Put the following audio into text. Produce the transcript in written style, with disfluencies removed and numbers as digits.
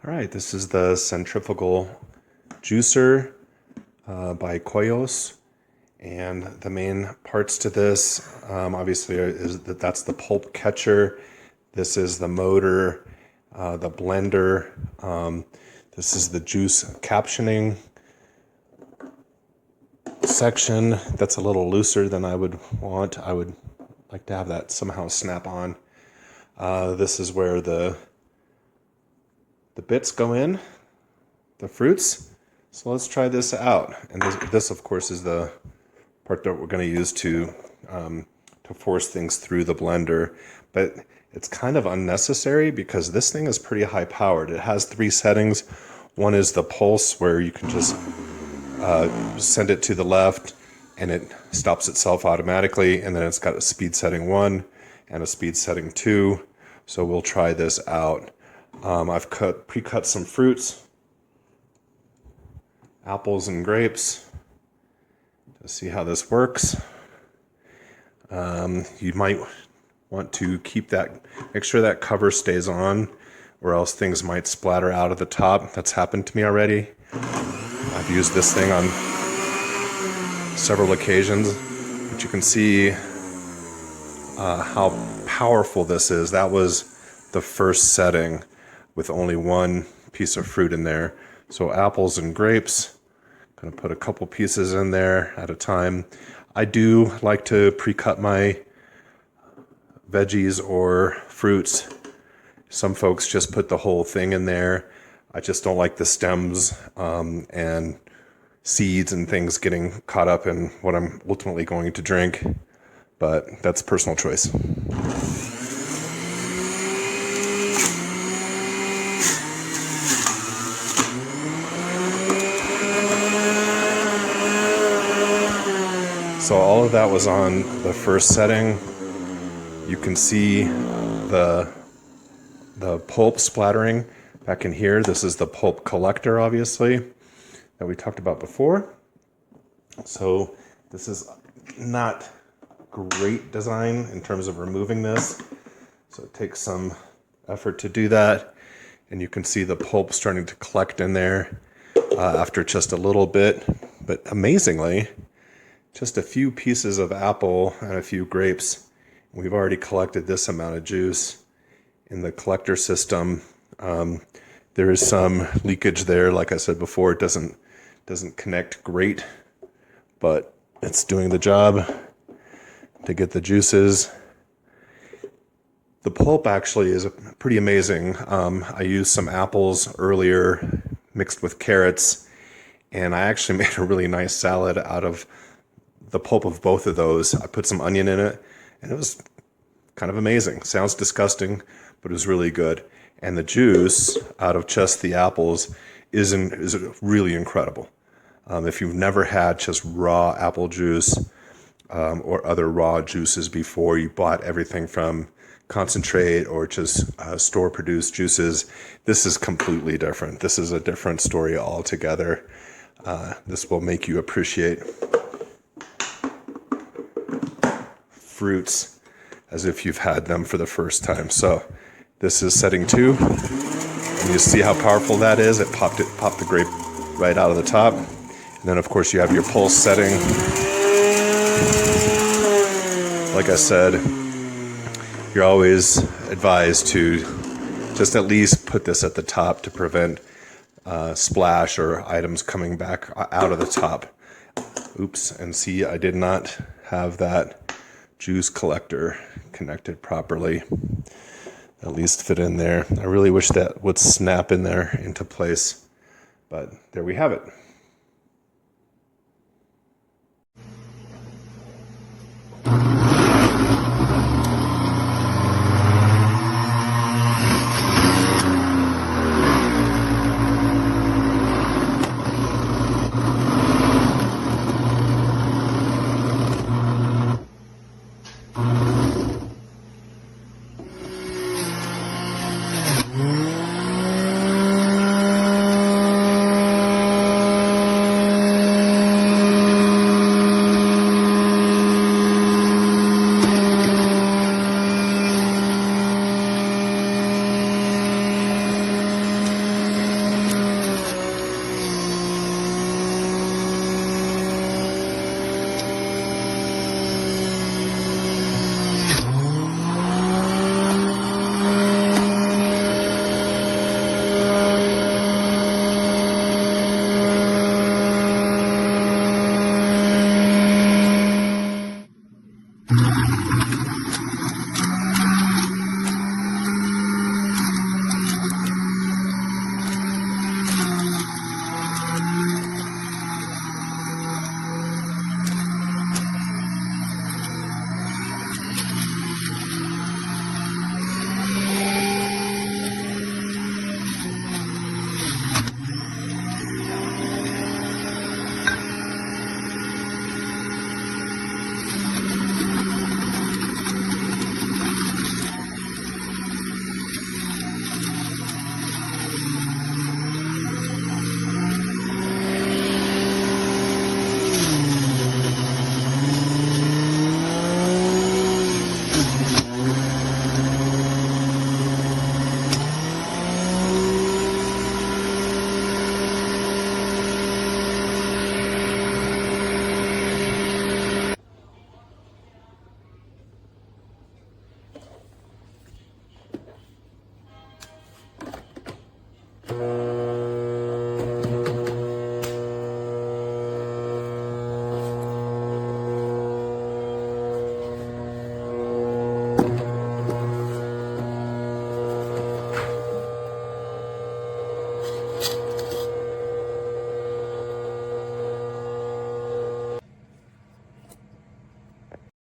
All right, this is the centrifugal juicer by KOIOS, and the main parts to this obviously is that's the pulp catcher. This is the motor, the blender. This is the juice captioning section. That's a little looser than I would want. I would like to have that somehow snap on. This is where the bits go in, the fruits. So let's try this out. And this of course is the part that we're going to use to force things through the blender. But it's kind of unnecessary because this thing is pretty high powered. It has 3 settings. One is the pulse, where you can just send it to the left and it stops itself automatically. And then it's got a speed setting 1 and a speed setting 2. So we'll try this out. I've pre-cut some fruits, apples and grapes, to see how this works. You might want to make sure that cover stays on, or else things might splatter out of the top. That's happened to me already. I've used this thing on several occasions, but you can see how powerful this is. That was the first setting with only 1 piece of fruit in there. So apples and grapes, going to put a couple pieces in there at a time. I do like to pre-cut my veggies or fruits. Some folks just put the whole thing in there. I just don't like the stems and seeds and things getting caught up in what I'm ultimately going to drink, but that's personal choice. So all of that was on the first setting. You can see the pulp splattering back in here. This is the pulp collector, obviously, that we talked about before. So this is not great design in terms of removing this. So it takes some effort to do that. And you can see the pulp starting to collect in there after just a little bit. But amazingly, just a few pieces of apple and a few grapes, we've already collected this amount of juice in the collector system. There is some leakage there. Like I said before, it doesn't connect great, but it's doing the job to get the juices. The pulp actually is pretty amazing. I used some apples earlier mixed with carrots, and I actually made a really nice salad out of the pulp of both of those. I put some onion in it, and it was kind of amazing. Sounds disgusting, but it was really good. And the juice out of just the apples is really incredible. If you've never had just raw apple juice or other raw juices before, you bought everything from concentrate or just store-produced juices, this is completely different. This is a different story altogether. This will make you appreciate fruits as if you've had them for the first time. So this is setting 2, and you see how powerful that is. It popped the grape right out of the top. And then of course you have your pulse setting. Like I said, you're always advised to just at least put this at the top to prevent splash or items coming back out of the top. Oops, and see, I did not have that juice collector connected properly, at least fit in there. I really wish that would snap in there into place, but there we have it.